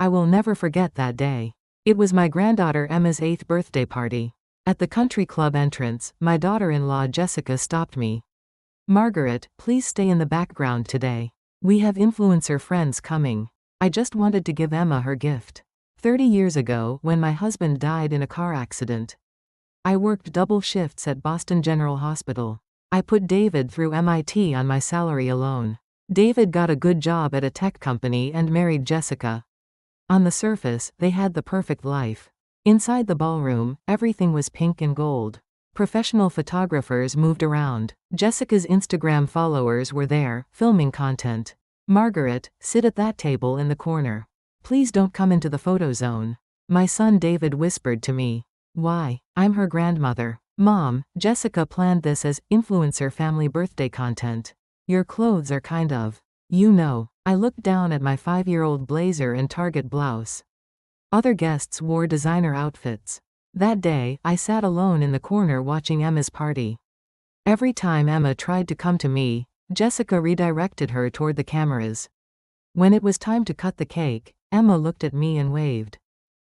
I will never forget that day. It was my granddaughter Emma's 8th birthday party. At the country club entrance, my daughter-in-law Jessica stopped me. "Margaret, please stay in the background today. We have influencer friends coming. I just wanted to give Emma her gift. 30 years ago, when my husband died in a car accident, I worked double shifts at Boston General Hospital. I put David through MIT on my salary alone. David got a good job at a tech company and married Jessica. On the surface, they had the perfect life. Inside the ballroom, everything was pink and gold. Professional photographers moved around. Jessica's Instagram followers were there, filming content. "Margaret, sit at that table in the corner. Please don't come into the photo zone," my son David whispered to me. "Why? I'm her grandmother." "Mom, Jessica planned this as influencer family birthday content. Your clothes are kind of, you know." I looked down at my 5-year-old blazer and Target blouse. Other guests wore designer outfits. That day, I sat alone in the corner watching Emma's party. Every time Emma tried to come to me, Jessica redirected her toward the cameras. When it was time to cut the cake, Emma looked at me and waved.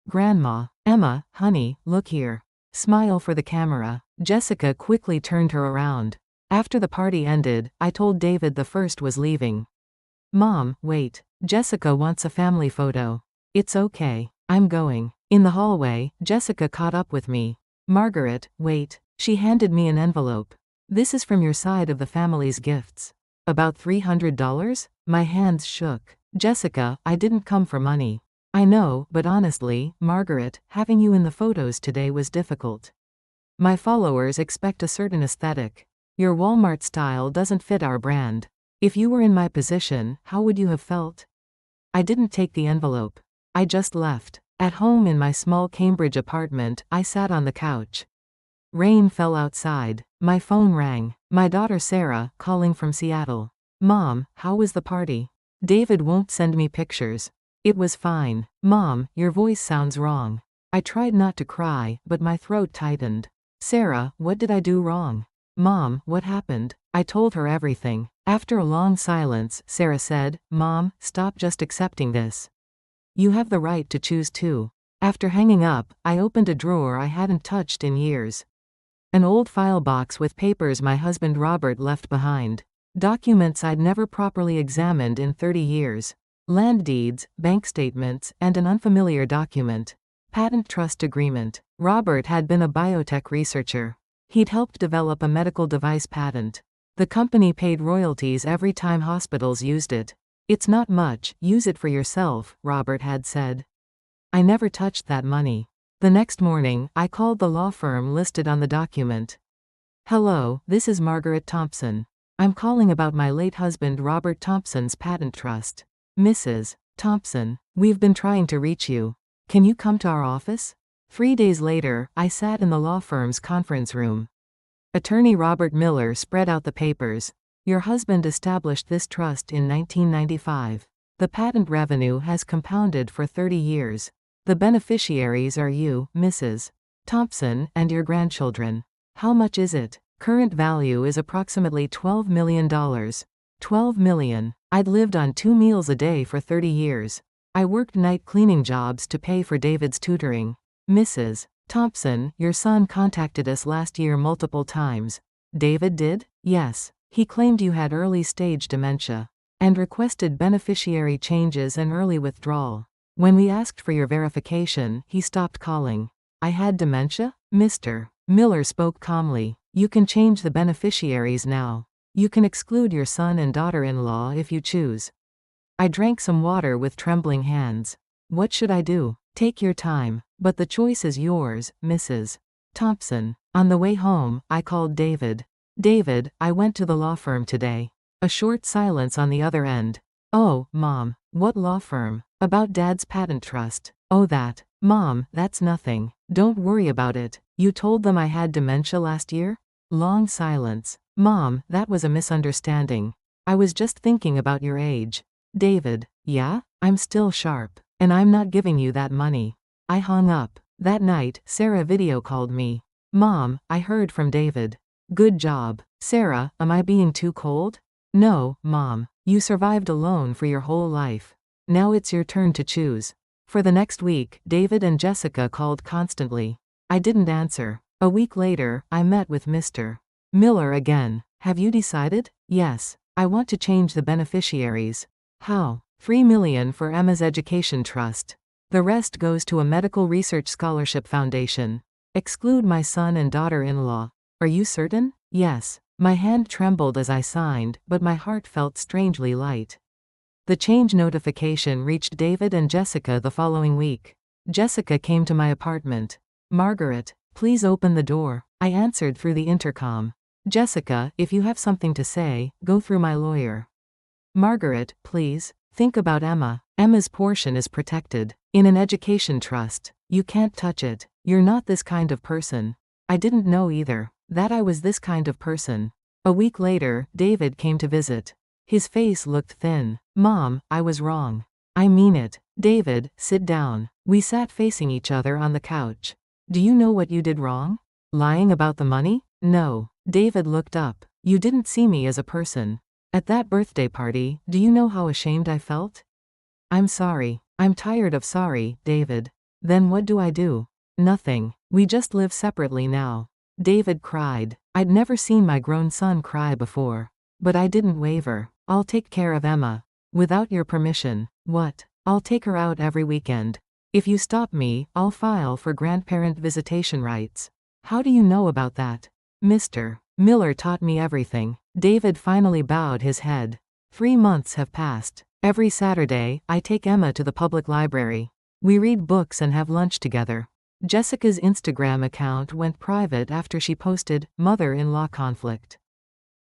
"Grandma." "Emma, honey, look here. Smile for the camera." Jessica quickly turned her around. After the party ended, I told David the first was leaving. "Mom, wait. Jessica wants a family photo." "It's okay. I'm going." In the hallway, Jessica caught up with me. "Margaret, wait." She handed me an envelope. "This is from your side of the family's gifts." "About $300? My hands shook. "Jessica, I didn't come for money." "I know, but honestly, Margaret, having you in the photos today was difficult. My followers expect a certain aesthetic. Your Walmart style doesn't fit our brand. If you were in my position, how would you have felt?" I didn't take the envelope. I just left. At home in my small Cambridge apartment, I sat on the couch. Rain fell outside. My phone rang. My daughter Sarah, calling from Seattle. "Mom, how was the party?" "David won't send me pictures." "It was fine." "Mom, your voice sounds wrong." I tried not to cry, but my throat tightened. "Sarah, what did I do wrong?" "Mom, what happened?" I told her everything. After a long silence, Sarah said, "Mom, stop just accepting this. You have the right to choose too." After hanging up, I opened a drawer I hadn't touched in years. An old file box with papers my husband Robert left behind. Documents I'd never properly examined in 30 years. Land deeds, bank statements, and an unfamiliar document. Patent trust agreement. Robert had been a biotech researcher. He'd helped develop a medical device patent. The company paid royalties every time hospitals used it. "It's not much, use it for yourself," Robert had said. I never touched that money. The next morning, I called the law firm listed on the document. "Hello, this is Margaret Thompson. I'm calling about my late husband Robert Thompson's patent trust." "Mrs. Thompson, we've been trying to reach you. Can you come to our office?" 3 days later, I sat in the law firm's conference room. Attorney Robert Miller spread out the papers. "Your husband established this trust in 1995. The patent revenue has compounded for 30 years. The beneficiaries are you, Mrs. Thompson, and your grandchildren. How much is it?" "Current value is approximately $12 million. $12 million. I'd lived on 2 meals a day for 30 years. I worked night cleaning jobs to pay for David's tutoring." "Mrs. Thompson, your son contacted us last year multiple times." "David did?" "Yes. He claimed you had early-stage dementia and requested beneficiary changes and early withdrawal. When we asked for your verification, he stopped calling." "I had dementia?" Mr. Miller spoke calmly. "You can change the beneficiaries now. You can exclude your son and daughter-in-law if you choose." I drank some water with trembling hands. "What should I do?" "Take your time. But the choice is yours, Mrs. Thompson." On the way home, I called David. "David, I went to the law firm today." A short silence on the other end. "Oh, Mom. What law firm?" "About Dad's patent trust." "Oh, that." "Mom, that's nothing. Don't worry about it. You told them I had dementia last year?" Long silence. "Mom, that was a misunderstanding. I was just thinking about your age." "David, yeah? I'm still sharp. And I'm not giving you that money." I hung up. That night, Sarah video called me. "Mom, I heard from David. Good job." "Sarah, am I being too cold?" "No, Mom. You survived alone for your whole life. Now it's your turn to choose." For the next week, David and Jessica called constantly. I didn't answer. A week later, I met with Mr. Miller again. Have you decided? Yes. I want to change the beneficiaries. How? 3 million for Emma's education trust. The rest goes to a medical research scholarship foundation. Exclude my son and daughter-in-law. Are you certain? Yes. My hand trembled as I signed, but my heart felt strangely light. The change notification reached David and Jessica the following week. Jessica came to my apartment. Margaret, please open the door. I answered through the intercom. Jessica, if you have something to say, go through my lawyer. Margaret, please, think about Emma. Emma's portion is protected. In an education trust. You can't touch it. You're not this kind of person. I didn't know either that I was this kind of person. A week later, David came to visit. His face looked thin. Mom, I was wrong. I mean it. David, sit down. We sat facing each other on the couch. Do you know what you did wrong? Lying about the money? No. David looked up. You didn't see me as a person. At that birthday party, do you know how ashamed I felt? I'm sorry. I'm tired of sorry, David. Then what do I do? Nothing. We just live separately now. David cried. I'd never seen my grown son cry before. But I didn't waver. I'll take care of Emma. Without your permission. What? I'll take her out every weekend. If you stop me, I'll file for grandparent visitation rights. How do you know about that? Mr. Miller taught me everything. David finally bowed his head. 3 months have passed. Every Saturday, I take Emma to the public library. We read books and have lunch together. Jessica's Instagram account went private after she posted mother-in-law conflict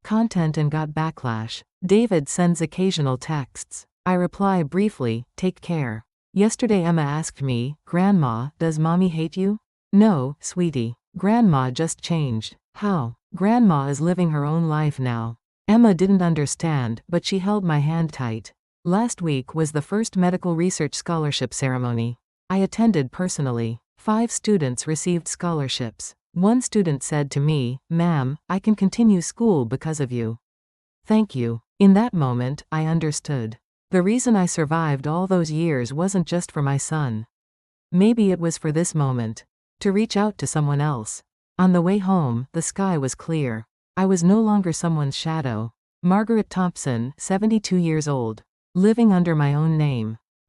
content and got backlash. David sends occasional texts. I reply briefly, take care. Yesterday Emma asked me, Grandma, does mommy hate you? No, sweetie. Grandma just changed. How? Grandma is living her own life now. Emma didn't understand, but she held my hand tight. Last week was the first medical research scholarship ceremony. I attended personally. 5 students received scholarships. One student said to me, Ma'am, I can continue school because of you. Thank you. In that moment, I understood. The reason I survived all those years wasn't just for my son. Maybe it was for this moment. To reach out to someone else. On the way home, the sky was clear. I was no longer someone's shadow. Margaret Thompson, 72 years old. Living under my own name.